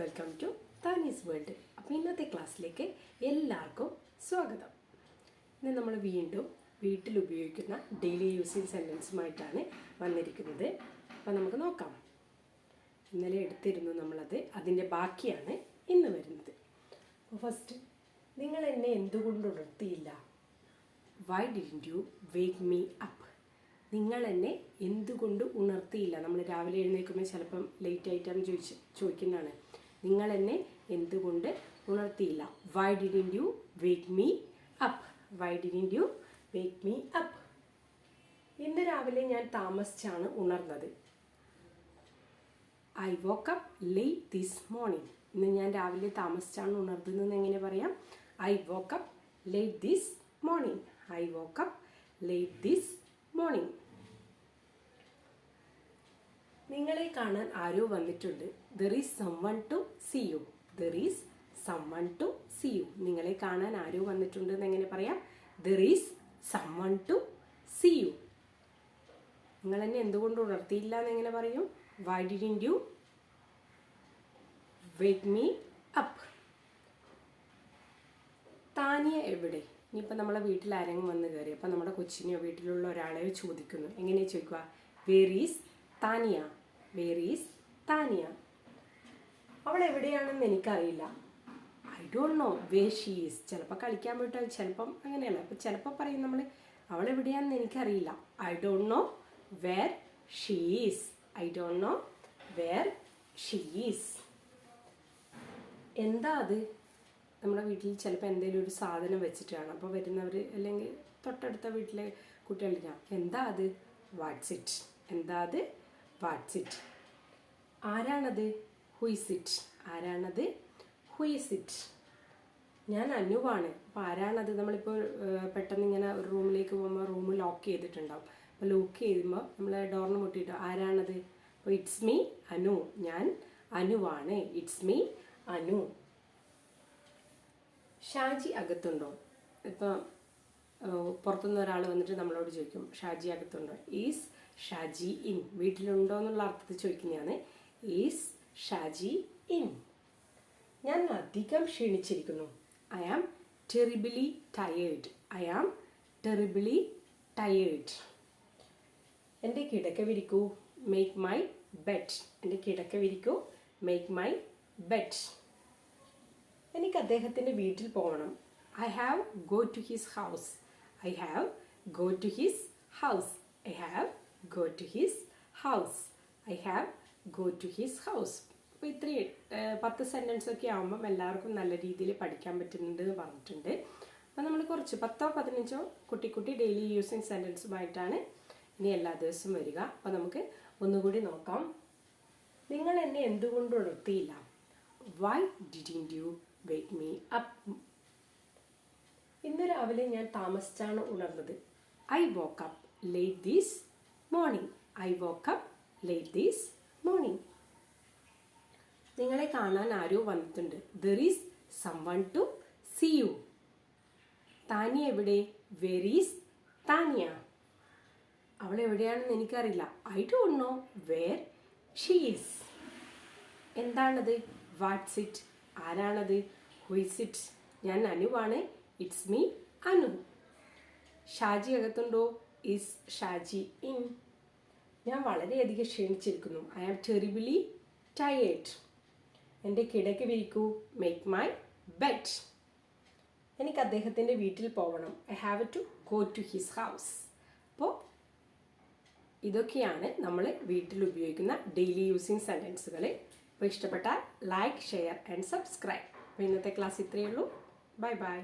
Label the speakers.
Speaker 1: Welcome to താനീസ് world. അപ്പോൾ ഇന്നത്തെ ക്ലാസ്സിലേക്ക് എല്ലാവർക്കും സ്വാഗതം. ഇന്ന് നമ്മൾ വീണ്ടും വീട്ടിൽ ഉപയോഗിക്കുന്ന ഡെയിലി യൂസിങ് സെൻറ്റൻസുമായിട്ടാണ് വന്നിരിക്കുന്നത്. അപ്പോൾ നമുക്ക് നോക്കാം. ഇന്നലെ എടുത്തിരുന്നു നമ്മളത്, അതിൻ്റെ ബാക്കിയാണ് ഇന്ന് വരുന്നത്. അപ്പോൾ ഫസ്റ്റ്, നിങ്ങൾ എന്നെ എന്തുകൊണ്ട് ഉണർത്തിയില്ല? Why didn't you wake me up? നിങ്ങൾ എന്നെ എന്തുകൊണ്ട് ഉണർത്തിയില്ല? നമ്മൾ രാവിലെ എഴുന്നേൽക്കുമ്പോൾ ചിലപ്പം ലേറ്റ് ആയിട്ടാണ് ചോദിക്കുന്നതാണ്. നിങ്ങൾ എന്നെ എന്തുകൊണ്ട് ഉണർത്തിയില്ല? Why didn't you wake me up? Why didn't you wake me up? ഇന്ന് രാവിലെ ഞാൻ താമസിച്ചാണ് ഉണർന്നത്. I woke up late this morning. ഇന്ന് ഞാൻ രാവിലെ താമസിച്ചാണ് ഉണർന്നതെന്ന് എങ്ങനെ പറയാം? I woke up late this morning. I woke up late this morning. നിങ്ങളെ കാണാൻ ആരോ വന്നിട്ടുണ്ട്. There is someone to see you. There is someone to see you. നിങ്ങളെ കാണാൻ ആരോ വന്നിട്ടുണ്ട് എന്ന് എങ്ങനെ പറയാം? There is someone to see you. നിങ്ങൾ എന്നെ എന്തുകൊണ്ട് ഉണർത്തിയില്ല എന്ന് എങ്ങനെ പറയും? Why didn't you wake me up? Tania എവിടെ? ഇനിയിപ്പോൾ നമ്മളെ വീട്ടിൽ ആരെങ്കിലും വന്ന് കയറി, അപ്പോൾ നമ്മുടെ കൊച്ചിനെയോ വീട്ടിലുള്ള ഒരാളെയോ ചോദിക്കുന്നു. എങ്ങനെയാണ് ചോദിക്കുക? Where is Tania? Where is Tania? അവൾ എവിടെയാണെന്ന് എനിക്കറിയില്ല. I don't know where she is. ചിലപ്പോൾ കളിക്കാൻ പോയിട്ട്, ചിലപ്പം അങ്ങനെയല്ല. അപ്പോൾ ചിലപ്പോൾ പറയും നമ്മൾ അവൾ എവിടെയാണെന്ന് എനിക്കറിയില്ല. I don't know where she is. I don't know where she is. എന്താ അത്? നമ്മുടെ വീട്ടിൽ ചിലപ്പോൾ എന്തെങ്കിലും ഒരു സാധനം വെച്ചിട്ടാണ്. അപ്പോൾ വരുന്നവർ അല്ലെങ്കിൽ തൊട്ടടുത്ത വീട്ടിലെ കുട്ടികളില്ല, എന്താ അത്? What's it. എന്താ അത്? What's it. ആരാണത്? Who is it. ആരാണത്? Who is it. ഞാൻ അനുവാണ്. അപ്പോൾ ആരാണത്? നമ്മളിപ്പോൾ പെട്ടെന്ന് ഇങ്ങനെ ഒരു റൂമിലേക്ക് പോകുമ്പോൾ റൂം ലോക്ക് ചെയ്തിട്ടുണ്ടാവും. അപ്പോൾ ലോക്ക് ചെയ്യുമ്പോൾ നമ്മൾ ഡോറിന് മുട്ടിയിട്ട് ആരാണത്? അപ്പോൾ ഇറ്റ്സ് മീ അനു. ഞാൻ അനുവാണ്. It's me Anu. ഷാജി അകത്തുണ്ടോ? ഇപ്പം പുറത്തുനിന്ന് ഒരാൾ വന്നിട്ട് നമ്മളോട് ചോദിക്കും, ഷാജി അകത്തുണ്ടോ? Is Shaji in. വീട്ടിലുണ്ടോ എന്നുള്ള അർത്ഥത്തിൽ ചോദിക്കുന്നതാണ്. Is Shaji in. ഞാൻ അധികം ക്ഷീണിച്ചിരിക്കുന്നു. I am terribly tired. I am terribly tired. എൻ്റെ കിടക്ക വിരിക്കൂ. Make my bed. എൻ്റെ കിടക്ക വിരിക്കൂ. Make my bed. എനിക്ക് അദ്ദേഹത്തിൻ്റെ വീട്ടിൽ പോകണം. I have go to his house. I have go to his house. I have go to his house. I have go to his house. അപ്പോൾ ഇത്രയും 10 സെൻറ്റൻസൊക്കെ ആകുമ്പം എല്ലാവർക്കും നല്ല രീതിയിൽ പഠിക്കാൻ പറ്റുന്നുണ്ട് എന്ന് പറഞ്ഞിട്ടുണ്ട്. അപ്പോൾ നമ്മൾ കുറച്ച് 10ഓ 15ഓ കുട്ടി ഡെയിലി യൂസിങ് സെൻറ്റൻസുമായിട്ടാണ് ഇനി എല്ലാ ദിവസവും വരിക. അപ്പോൾ നമുക്ക് ഒന്നുകൂടി നോക്കാം. നിങ്ങൾ എന്നെ എന്തുകൊണ്ട് ഉണർത്തിയില്ല? Why didn't you wake me up? ഇന്ന് രാവിലെ ഞാൻ താമസിച്ചാണ് ഉണർന്നത്. I woke up late this morning. I woke up late this morning. നിങ്ങളെ കാണാൻ ആരോ വന്നിട്ടുണ്ട്. There is someone to see you. Tania എവിടെ? Where is Tania? അവൾ എവിടെയാണെന്ന് എനിക്കറിയില്ല. I don't know where she is. എന്താണത്? What's it. ആരാണത്? Who is it. ഞാൻ അനുവാണ്. It's me Anu. ഷാജി അകത്തുണ്ടോ? Is Shaji in. ഞാൻ വളരെയധികം ക്ഷീണിച്ചിരിക്കുന്നു. I am terribly tired. എൻ്റെ കിടക്ക വിരിക്കൂ. Make my bed. എനിക്ക് അദ്ദേഹത്തിൻ്റെ വീട്ടിൽ പോകണം. I have to go to his house. അപ്പോൾ ഇതൊക്കെയാണ് നമ്മൾ വീട്ടിൽ ഉപയോഗിക്കുന്ന ഡെയിലി യൂസിങ് സെൻറ്റൻസുകൾ. അപ്പോൾ ഇഷ്ടപ്പെട്ടാൽ ലൈക്ക്, ഷെയർ ആൻഡ് സബ്സ്ക്രൈബ്. അപ്പോൾ ഇന്നത്തെ ക്ലാസ് ഇത്രയേ ഉള്ളൂ. Bye bye.